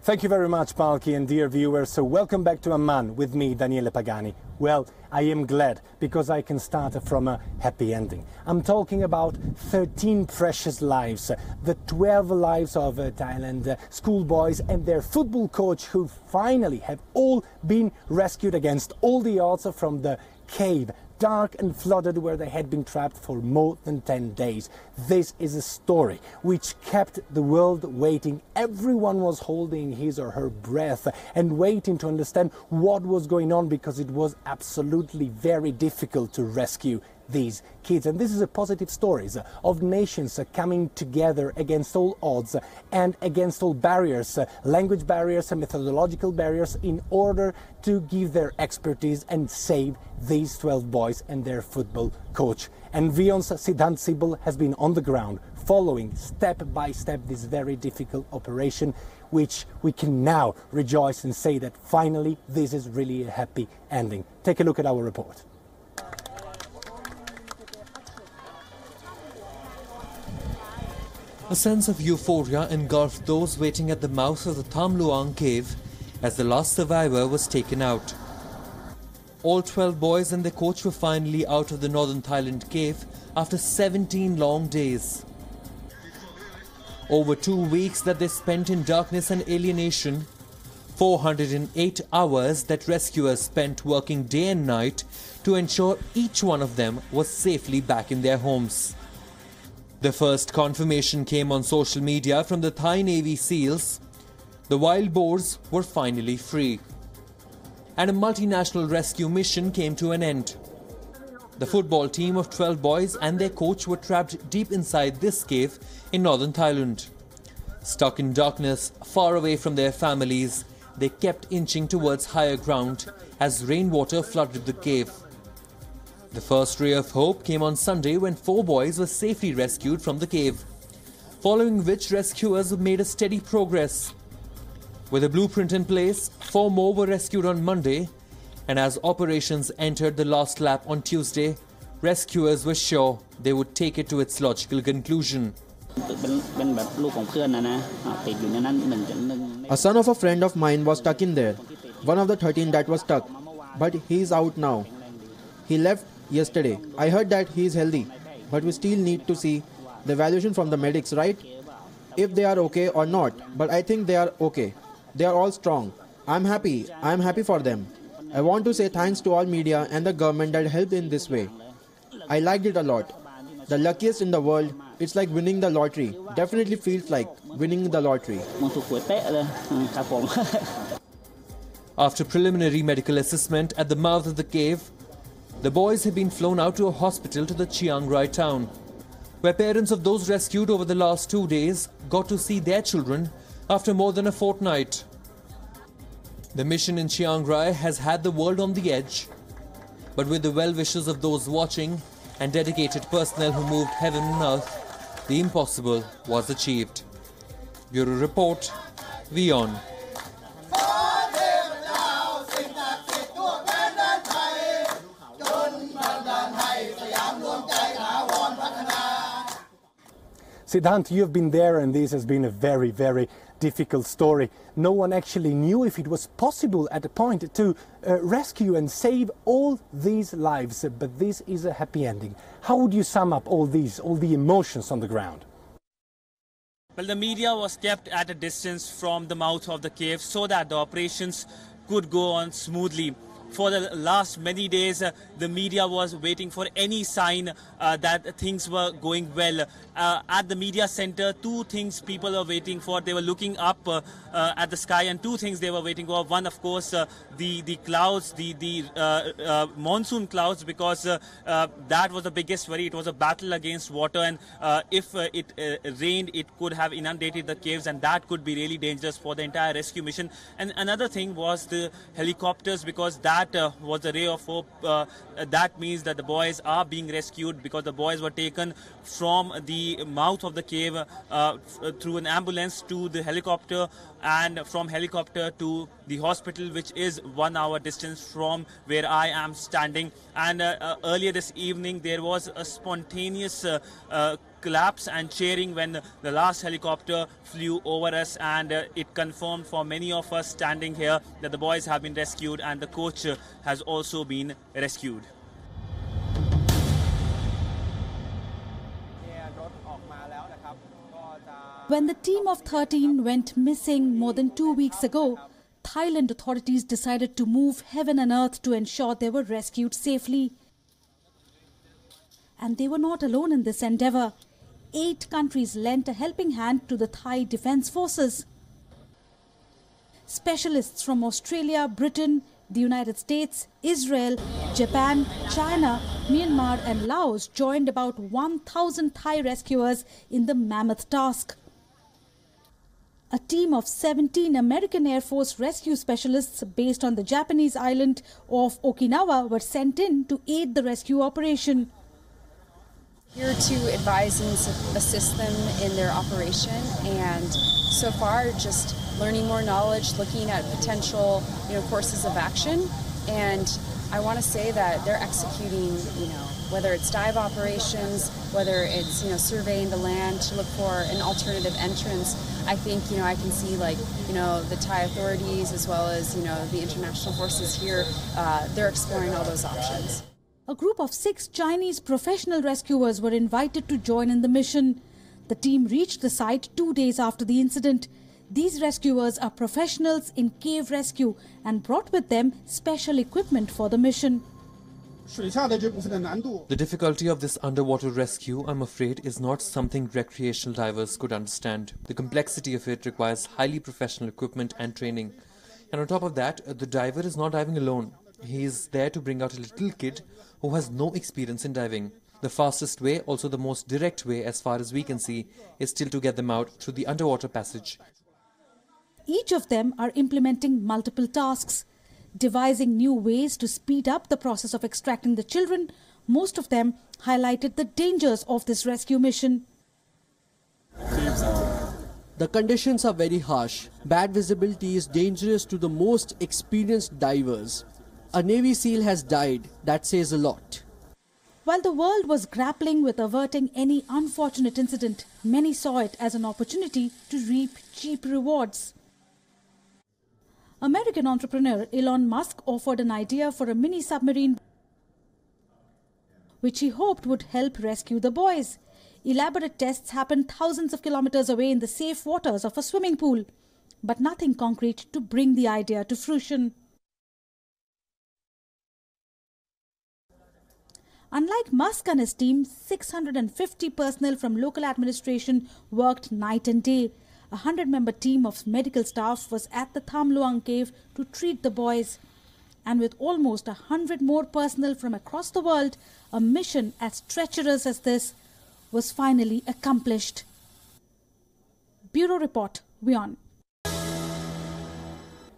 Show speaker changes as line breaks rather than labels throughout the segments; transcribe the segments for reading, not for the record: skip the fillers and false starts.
Thank you very much, Palki, and dear viewers. So welcome back to Amman with me, Daniele Pagani. Well, I am glad because I can start from a happy ending. I'm talking about 13 precious lives, the 12 lives of Thailand schoolboys and their football coach who finally have all been rescued against all the odds from the cave, dark and flooded, where they had been trapped for more than 10 days. This is a story which kept the world waiting. Everyone was holding his or her breath and waiting to understand what was going on, because it was absolutely very difficult to rescue these kids. And this is a positive story of nations coming together against all odds and against all barriers, language barriers and methodological barriers, in order to give their expertise and save these 12 boys and their football coach. And WION's Siddhant Sibal has been on the ground following step by step this very difficult operation, which we can now rejoice and say that finally this is really a happy ending. Take a look at our report.
A sense of euphoria engulfed those waiting at the mouth of the Tham Luang cave as the last survivor was taken out. All 12 boys and their coach were finally out of the northern Thailand cave after 17 long days. Over 2 weeks that they spent in darkness and alienation, 408 hours that rescuers spent working day and night to ensure each one of them was safely back in their homes. The first confirmation came on social media from the Thai Navy SEALs. The wild boars were finally free, and a multinational rescue mission came to an end. The football team of 12 boys and their coach were trapped deep inside this cave in northern Thailand. Stuck in darkness, far away from their families, they kept inching towards higher ground as rainwater flooded the cave. The first ray of hope came on Sunday when 4 boys were safely rescued from the cave, following which rescuers made a steady progress. With a blueprint in place, 4 more were rescued on Monday, and as operations entered the last lap on Tuesday, rescuers were sure they would take it to its logical conclusion.
A son of a friend of mine was stuck in there, one of the 13 that was stuck, but he's out now. He left yesterday. I heard that he is healthy, but we still need to see the evaluation from the medics, right? If they are okay or not, but I think they are okay. They are all strong. I'm happy for them. I want to say thanks to all media and the government that helped in this way. I liked it a lot. The luckiest in the world, it's like winning the lottery. Definitely feels like winning the lottery.
After preliminary medical assessment at the mouth of the cave, the boys had been flown out to a hospital to the Chiang Rai town, where parents of those rescued over the last 2 days got to see their children after more than a fortnight. The mission in Chiang Rai has had the world on the edge, but with the well wishes of those watching and dedicated personnel who moved heaven and earth, the impossible was achieved. Bureau Report, WION.
Siddhant, you've been there, and this has been a very, very difficult story. No one actually knew if it was possible at a point to rescue and save all these lives, but this is a happy ending. How would you sum up all the emotions on the ground?
Well, the media was kept at a distance from the mouth of the cave so that the operations could go on smoothly. For the last many days, the media was waiting for any sign that things were going well. At the media center, 2 things people were waiting for. They were looking up at the sky, and 2 things they were waiting for. One, of course, the clouds, the monsoon clouds, because that was the biggest worry. It was a battle against water, and if it rained, it could have inundated the caves, and that could be really dangerous for the entire rescue mission. And another thing was the helicopters, because that was a ray of hope. That means that the boys are being rescued, because the boys were taken from the mouth of the cave through an ambulance to the helicopter, and from helicopter to the hospital, which is 1 hour distance from where I am standing. And earlier this evening there was a spontaneous claps and cheering when the last helicopter flew over us, and it confirmed for many of us standing here that the boys have been rescued and the coach has also been rescued.
When the team of 13 went missing more than 2 weeks ago, Thailand authorities decided to move heaven and earth to ensure they were rescued safely. And they were not alone in this endeavour. 8 countries lent a helping hand to the Thai Defence Forces. Specialists from Australia, Britain, the United States, Israel, Japan, China, Myanmar and Laos joined about 1,000 Thai rescuers in the mammoth task. A team of 17 American Air Force rescue specialists based on the Japanese island of Okinawa were sent in to aid the rescue operation.
Here to advise and assist them in their operation, and so far just learning more knowledge, looking at potential courses of action, and I want to say that they're executing, whether it's dive operations, whether it's surveying the land to look for an alternative entrance. I think I can see the Thai authorities as well as the international forces here, they're exploring all those options.
A group of 6 Chinese professional rescuers were invited to join in the mission. The team reached the site 2 days after the incident. These rescuers are professionals in cave rescue and brought with them special equipment for the mission.
The difficulty of this underwater rescue, I'm afraid, is not something recreational divers could understand. The complexity of it requires highly professional equipment and training. And on top of that, the diver is not diving alone. He is there to bring out a little kid who has no experience in diving. The fastest way, also the most direct way as far as we can see, is still to get them out through the underwater passage.
Each of them are implementing multiple tasks, devising new ways to speed up the process of extracting the children. Most of them highlighted the dangers of this rescue mission.
The conditions are very harsh. Bad visibility is dangerous to the most experienced divers. A Navy SEAL has died. That says a lot.
While the world was grappling with averting any unfortunate incident, many saw it as an opportunity to reap cheap rewards. American entrepreneur Elon Musk offered an idea for a mini submarine which he hoped would help rescue the boys. Elaborate tests happened thousands of kilometers away in the safe waters of a swimming pool, but nothing concrete to bring the idea to fruition. Unlike Musk and his team, 650 personnel from local administration worked night and day. A 100-member team of medical staff was at the Tham Luang cave to treat the boys. And with almost 100 more personnel from across the world, a mission as treacherous as this was finally accomplished. Bureau Report, WION.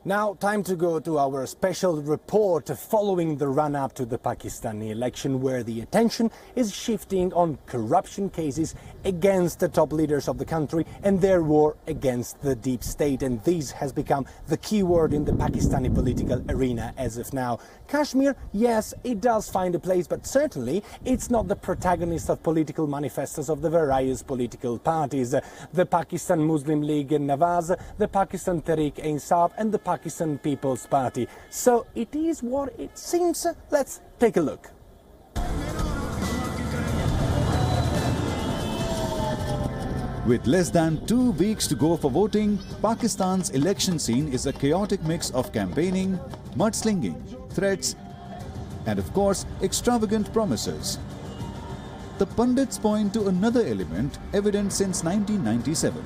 Now, time to go to our special report following the run-up to the Pakistani election, where the attention is shifting on corruption cases against the top leaders of the country and their war against the deep state. And this has become the key word in the Pakistani political arena as of now. Kashmir, yes, it does find a place, but certainly it's not the protagonist of political manifestos of the various political parties. The Pakistan Muslim League Nawaz, the Pakistan Tehreek-e-Insaf and the Pakistan People's Party. So it is what it seems. Let's take a look.
With less than 2 weeks to go for voting, Pakistan's election scene is a chaotic mix of campaigning, mudslinging, threats, and of course, extravagant promises. The pundits point to another element evident since 1997.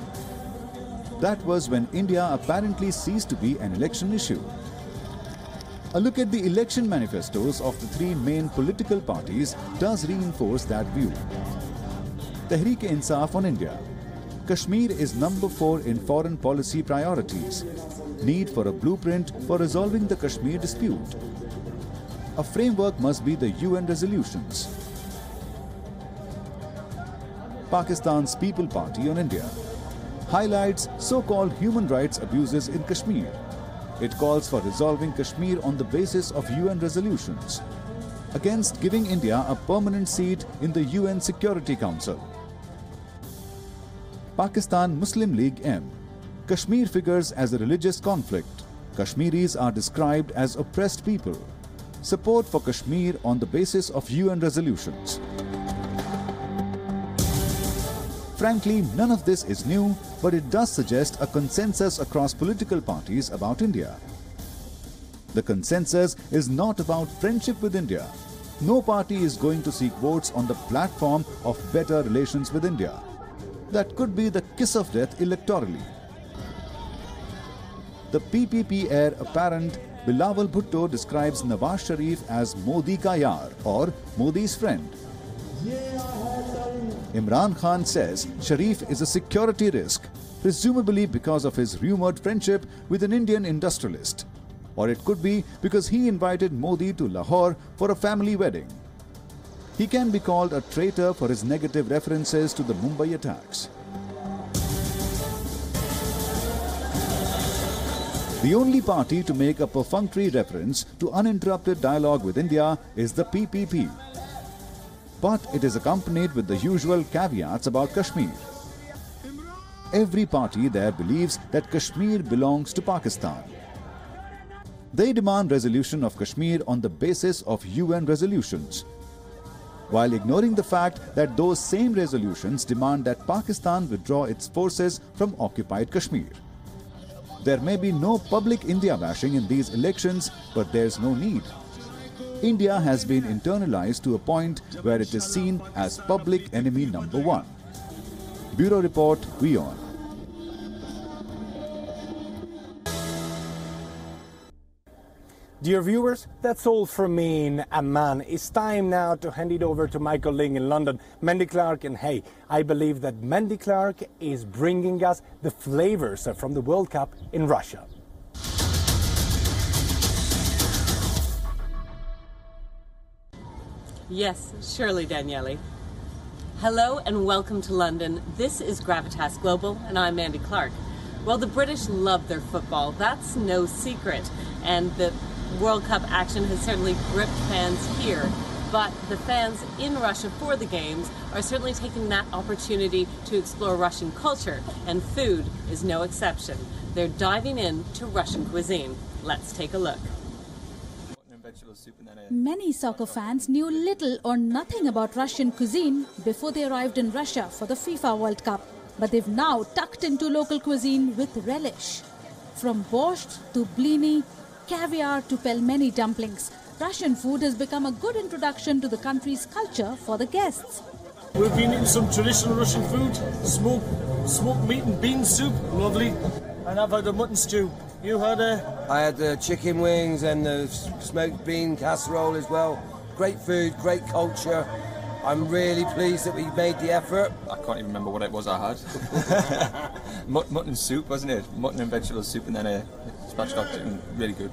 That was when India apparently ceased to be an election issue. A look at the election manifestos of the 3 main political parties does reinforce that view. Tehreek-e-Insaf on India. Kashmir is number 4 in foreign policy priorities. Need for a blueprint for resolving the Kashmir dispute. A framework must be the UN resolutions. Pakistan's People Party on India highlights so-called human rights abuses in Kashmir. It calls for resolving Kashmir on the basis of UN resolutions, against giving India a permanent seat in the UN Security Council. Pakistan Muslim League M. Kashmir figures as a religious conflict. Kashmiris are described as oppressed people. Support for Kashmir on the basis of UN resolutions. Frankly, none of this is new, but it does suggest a consensus across political parties about India. The consensus is not about friendship with India. No party is going to seek votes on the platform of better relations with India. That could be the kiss of death electorally. The PPP heir apparent Bilawal Bhutto describes Nawaz Sharif as Modi ka yaar or Modi's friend. Imran Khan says Sharif is a security risk, presumably because of his rumored friendship with an Indian industrialist. Or it could be because he invited Modi to Lahore for a family wedding. He can be called a traitor for his negative references to the Mumbai attacks. The only party to make a perfunctory reference to uninterrupted dialogue with India is the PPP. But it is accompanied with the usual caveats about Kashmir. Every party there believes that Kashmir belongs to Pakistan. They demand resolution of Kashmir on the basis of UN resolutions, while ignoring the fact that those same resolutions demand that Pakistan withdraw its forces from occupied Kashmir. There may be no public India bashing in these elections, but there's no need. India has been internalized to a point where it is seen as public enemy number one. Bureau Report, WION.
Dear viewers, that's all from me in Amman. It's time now to hand it over to my colleague in London, Mandy Clark. And hey, I believe that Mandy Clark is bringing us the flavors from the World Cup in Russia.
Yes, surely, Daniele. Hello and welcome to London. This is Gravitas Global and I'm Mandy Clark. Well, the British love their football, that's no secret. And the World Cup action has certainly gripped fans here. But the fans in Russia for the games are certainly taking that opportunity to explore Russian culture, and food is no exception. They're diving into Russian cuisine. Let's take a look.
Many soccer fans knew little or nothing about Russian cuisine before they arrived in Russia for the FIFA World Cup. But they've now tucked into local cuisine with relish. From borscht to blini, caviar to pelmeni dumplings, Russian food has become a good introduction to the country's culture for the guests.
We've been eating some traditional Russian food, smoked meat and bean soup, lovely, and I've had a mutton stew. You had a?
I had the chicken wings and the smoked bean casserole as well. Great food, great culture. I'm really pleased that we made the effort.
I can't even remember what it was I had. Mutton soup, wasn't it? Mutton and vegetable soup and then a spatchcock chicken. Really good.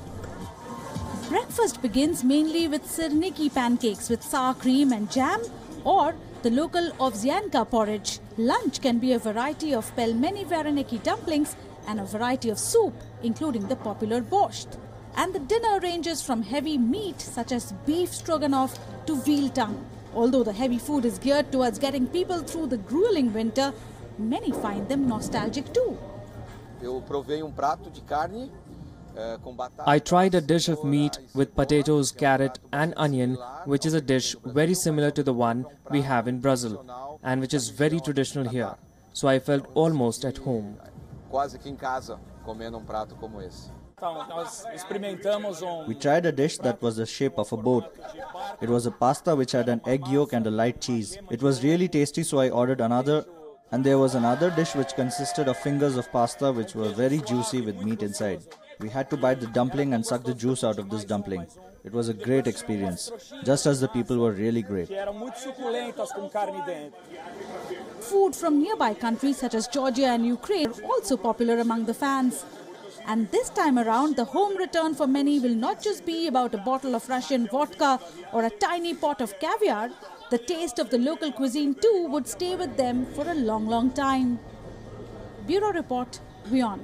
Breakfast begins mainly with sirniki pancakes with sour cream and jam, or the local ovsianka porridge. Lunch can be a variety of pelmeni vareniki dumplings and a variety of soup, including the popular borscht. And the dinner ranges from heavy meat such as beef stroganoff to veal tongue. Although the heavy food is geared towards getting people through the grueling winter, many find them nostalgic too.
I tried a dish of meat with potatoes, carrot and onion, which is a dish very similar to the one we have in Brazil and which is very traditional here. So I felt almost at home.
We tried a dish that was the shape of a boat. It was a pasta which had an egg yolk and a light cheese. It was really tasty, so I ordered another. And there was another dish which consisted of fingers of pasta which were very juicy with meat inside. We had to bite the dumpling and suck the juice out of this dumpling. It was a great experience, just as the people were really great.
Food from nearby countries such as Georgia and Ukraine are also popular among the fans. And this time around, the home return for many will not just be about a bottle of Russian vodka or a tiny pot of caviar. The taste of the local cuisine too would stay with them for a long, long time. Bureau Report, WION.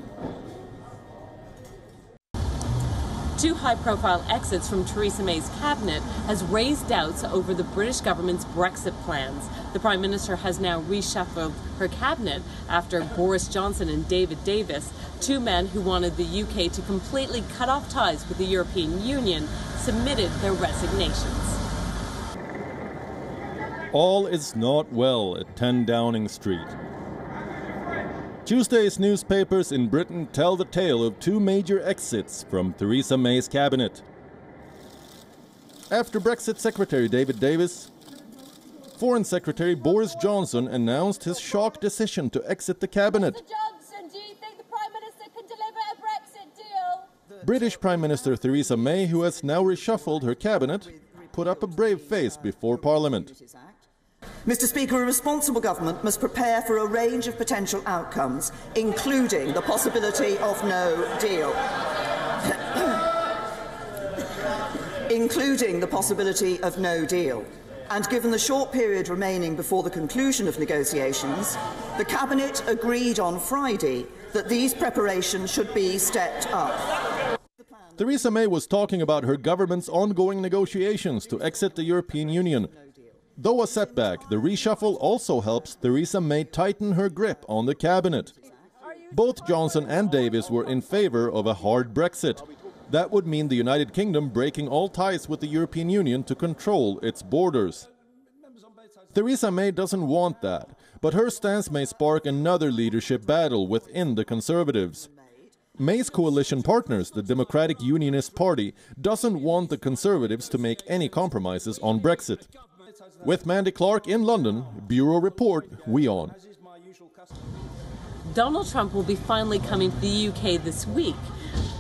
2 high-profile exits from Theresa May's cabinet has raised doubts over the British government's Brexit plans. The Prime Minister has now reshuffled her cabinet after Boris Johnson and David Davis, 2 men who wanted the UK to completely cut off ties with the European Union, submitted their resignations.
All is not well at 10 Downing Street. Tuesday's newspapers in Britain tell the tale of 2 major exits from Theresa May's cabinet. After Brexit Secretary David Davis, Foreign Secretary Boris Johnson announced his shock decision to exit the cabinet.
Mr. Johnson, do you think the Prime Minister can deliver a Brexit deal?
British Prime Minister Theresa May, who has now reshuffled her cabinet, put up a brave face before Parliament.
Mr. Speaker, a responsible government must prepare for a range of potential outcomes, including the possibility of no deal. Including the possibility of no deal. And given the short period remaining before the conclusion of negotiations, the Cabinet agreed on Friday that these preparations should be stepped up.
Theresa May was talking about her government's ongoing negotiations to exit the European Union. Though a setback, the reshuffle also helps Theresa May tighten her grip on the cabinet. Both Johnson and Davis were in favor of a hard Brexit. That would mean the United Kingdom breaking all ties with the European Union to control its borders. Theresa May doesn't want that, but her stance may spark another leadership battle within the Conservatives. May's coalition partners, the Democratic Unionist Party, doesn't want the Conservatives to make any compromises on Brexit. With Mandy Clark in London, Bureau Report, WION.
Donald Trump will be finally coming to the UK this week,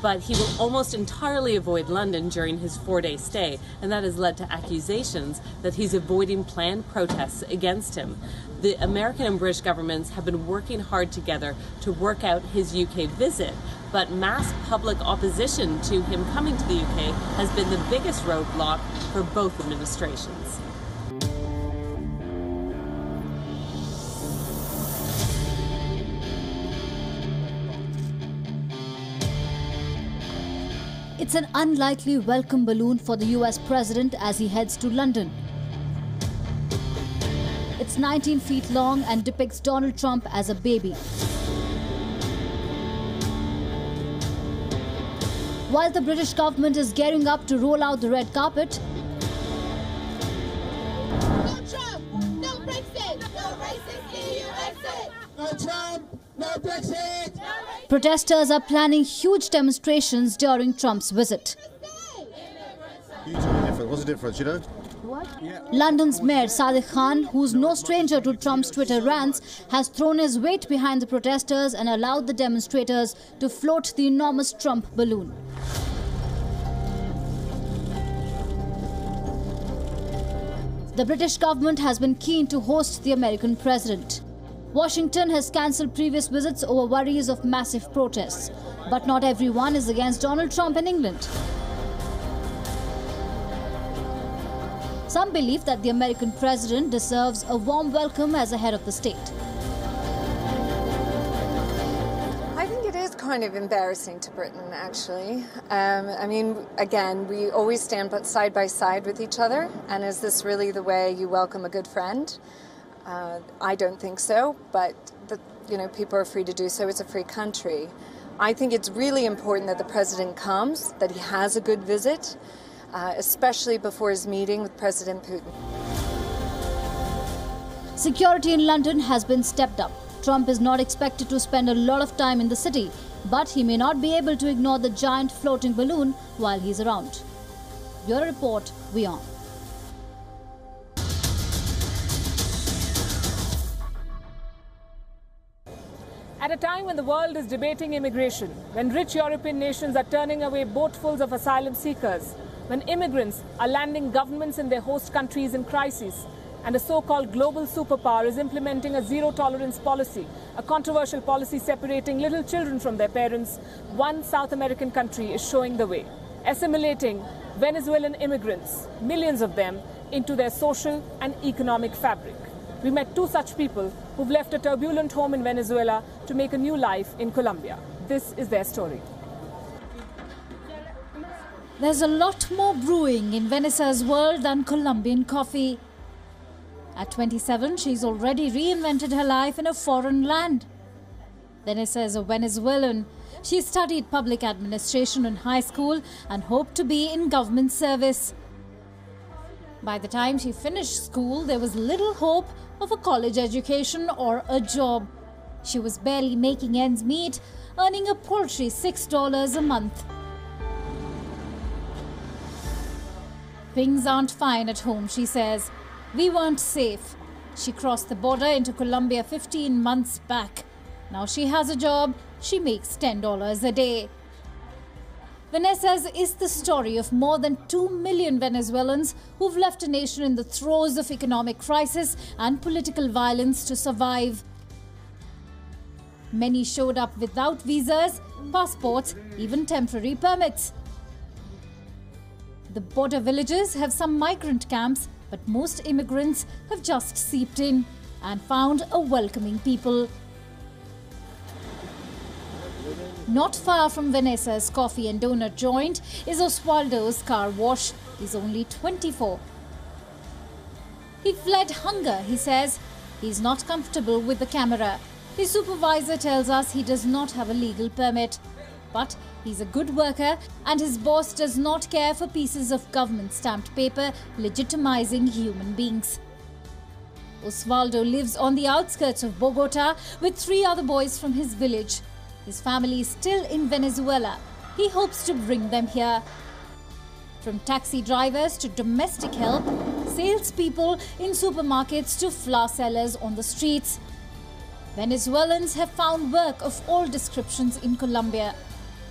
but he will almost entirely avoid London during his 4-day stay, and that has led to accusations that he's avoiding planned protests against him. The American and British governments have been working hard together to work out his UK visit, but mass public opposition to him coming to the UK has been the biggest roadblock for both administrations.
It's an unlikely welcome balloon for the US president as he heads to London. It's 19 feet long and depicts Donald Trump as a baby. While the British government is gearing up to roll out the red carpet,
No Trump, no Brexit, no racist EU exit. No Trump, no Brexit.
protesters are planning huge demonstrations during Trump's visit.
What's the difference, you know?
London's Mayor Sadiq Khan, who's no stranger to Trump's Twitter rants, has thrown his weight behind the protesters and allowed the demonstrators to float the enormous Trump balloon. The British government has been keen to host the American president. Washington has cancelled previous visits over worries of massive protests. But not everyone is against Donald Trump in England. Some believe that the American president deserves a warm welcome as a head of the state.
I think it is kind of embarrassing to Britain, actually. I mean, again, we always stand side by side with each other, and is this really the way you welcome a good friend? I don't think so, but people are free to do so. It's a free country. I think it's really important that the president comes, that he has a good visit, especially before his meeting with President Putin.
Security in London has been stepped up. Trump is not expected to spend a lot of time in the city, but he may not be able to ignore the giant floating balloon while he's around. Bureau Report, WION.
At a time when the world is debating immigration, when rich European nations are turning away boatfuls of asylum seekers, when immigrants are landing governments in their host countries in crisis, and a so-called global superpower is implementing a zero-tolerance policy, a controversial policy separating little children from their parents, one South American country is showing the way, assimilating Venezuelan immigrants, millions of them, into their social and economic fabric. We met two such people who've left a turbulent home in Venezuela to make a new life in Colombia. This is their story.
There's a lot more brewing in Vanessa's world than Colombian coffee. At 27, she's already reinvented her life in a foreign land. Vanessa is a Venezuelan. She studied public administration in high school and hoped to be in government service. By the time she finished school, there was little hope of a college education or a job. She was barely making ends meet, earning a paltry $6 a month. Things aren't fine at home, she says. We weren't safe. She crossed the border into Colombia 15 months back. Now she has a job, she makes $10 a day. Vanessa's is the story of more than 2 million Venezuelans who've left a nation in the throes of economic crisis and political violence to survive. Many showed up without visas, passports, even temporary permits. The border villages have some migrant camps, but most immigrants have just seeped in and found a welcoming people. Not far from Vanessa's coffee and donut joint is Oswaldo's car wash. He's only 24. He fled hunger, he says. He's not comfortable with the camera. His supervisor tells us he does not have a legal permit. But he's a good worker and his boss does not care for pieces of government stamped paper legitimizing human beings. Osvaldo lives on the outskirts of Bogota with 3 other boys from his village. His family is still in Venezuela. He hopes to bring them here. From taxi drivers to domestic help, salespeople in supermarkets to flour sellers on the streets. Venezuelans have found work of all descriptions in Colombia.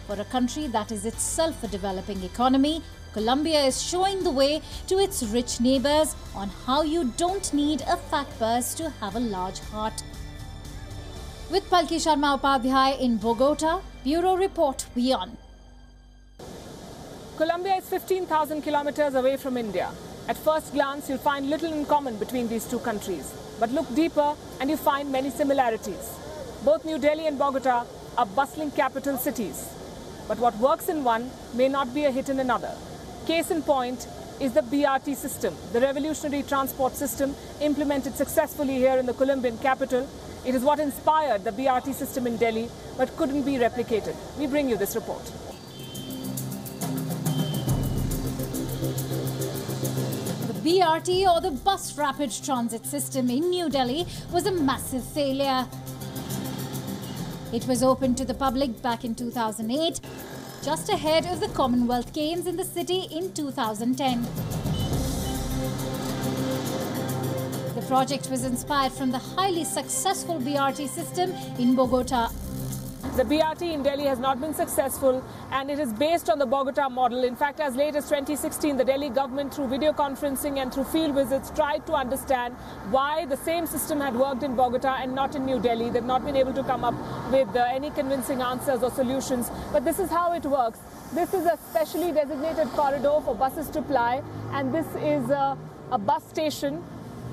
For a country that is itself a developing economy, Colombia is showing the way to its rich neighbors on how you don't need a fat purse to have a large heart. With Palki Sharma Upadhyay in Bogota, Bureau Report, WION.
Colombia is 15,000 kilometers away from India. At first glance, you'll find little in common between these two countries. But look deeper and you find many similarities. Both New Delhi and Bogota are bustling capital cities. But what works in one may not be a hit in another. Case in point is the BRT system, the revolutionary transport system implemented successfully here in the Colombian capital. It is what inspired the BRT system in Delhi, but couldn't be replicated. We bring you this report.
The BRT, or the Bus Rapid Transit System in New Delhi, was a massive failure. It was opened to the public back in 2008, just ahead of the Commonwealth Games in the city in 2010. The project was inspired from the highly successful BRT system in Bogota.
The BRT in Delhi has not been successful and it is based on the Bogota model. In fact, as late as 2016, the Delhi government, through video conferencing and through field visits, tried to understand why the same system had worked in Bogota and not in New Delhi. They've not been able to come up with any convincing answers or solutions. But this is how it works. This is a specially designated corridor for buses to ply, and this is a bus station.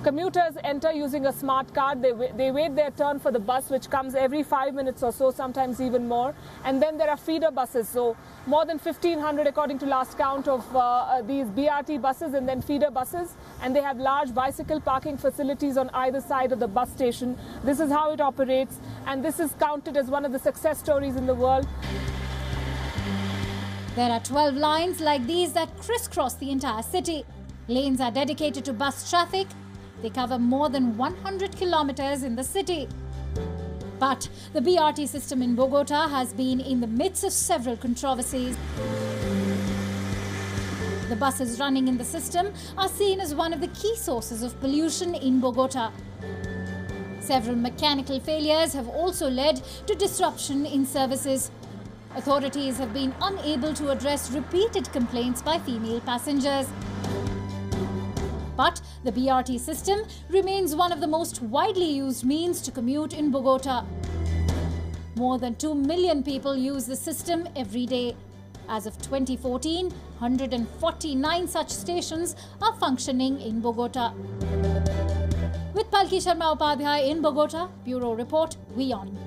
Commuters enter using a smart card. They wait their turn for the bus, which comes every 5 minutes or so, sometimes even more. And then there are feeder buses. So more than 1,500, according to last count, of these BRT buses and then feeder buses. And they have large bicycle parking facilities on either side of the bus station. This is how it operates. And this is counted as one of the success stories in the world.
There are 12 lines like these that crisscross the entire city. Lanes are dedicated to bus traffic. They cover more than 100 kilometers in the city. But the BRT system in Bogota has been in the midst of several controversies. The buses running in the system are seen as one of the key sources of pollution in Bogota. Several mechanical failures have also led to disruption in services. Authorities have been unable to address repeated complaints by female passengers. But the BRT system remains one of the most widely used means to commute in Bogota. More than 2 million people use the system every day. As of 2014, 149 such stations are functioning in Bogota. With Palki Sharma Upadhyay in Bogota, Bureau Report, WION.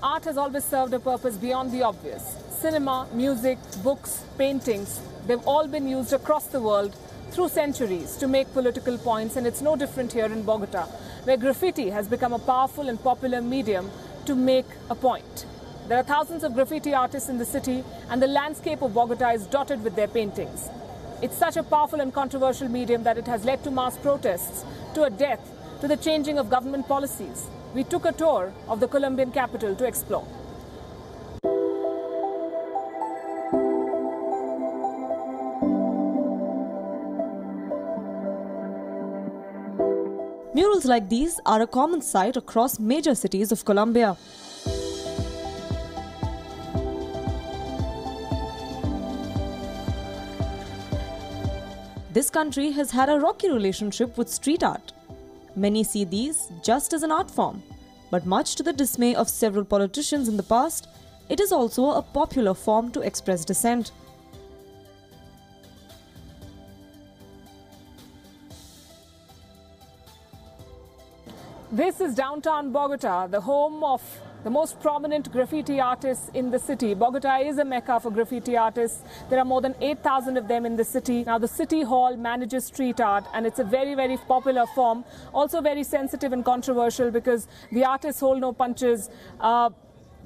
Art has always served a purpose beyond the obvious. cinema, music, books, paintings, they've all been used across the world through centuries to make political points, and it's no different here in Bogota, where graffiti has become a powerful and popular medium to make a point. There are thousands of graffiti artists in the city, and the landscape of Bogota is dotted with their paintings. It's such a powerful and controversial medium that it has led to mass protests, to a death, to the changing of government policies. We took a tour of the Colombian capital to explore.
Murals like these are a common sight across major cities of Colombia. This country has had a rocky relationship with street art. Many see these just as an art form, but much to the dismay of several politicians in the past, it is also a popular form to express dissent.
This is downtown Bogota, the home of the most prominent graffiti artists in the city. Bogota is a mecca for graffiti artists. There are more than 8,000 of them in the city. Now, the city hall manages street art, and it's a very, very popular form. Also very sensitive and controversial because the artists hold no punches.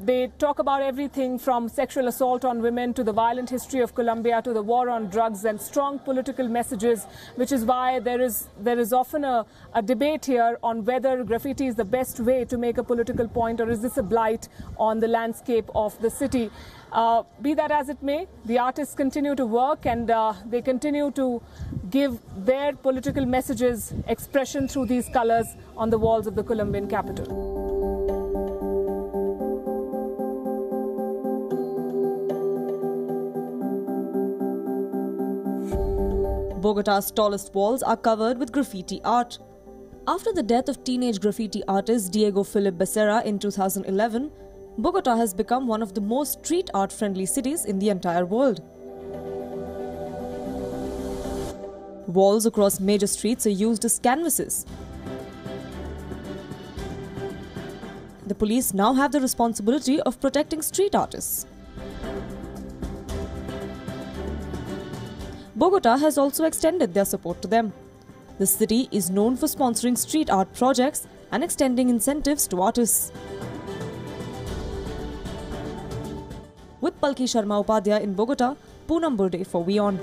They talk about everything from sexual assault on women to the violent history of Colombia to the war on drugs and strong political messages, which is why there is often a debate here on whether graffiti is the best way to make a political point, or is this a blight on the landscape of the city. Be that as it may, the artists continue to work, and they continue to give their political messages expression through these colors on the walls of the Colombian capital.
Bogota's tallest walls are covered with graffiti art. After the death of teenage graffiti artist Diego Philip Becerra in 2011, Bogota has become one of the most street art friendly cities in the entire world. Walls across major streets are used as canvases. The police now have the responsibility of protecting street artists. Bogota has also extended their support to them. The city is known for sponsoring street art projects and extending incentives to artists. With Palki Sharma Upadhyay in Bogota, Poonam Burde for WION.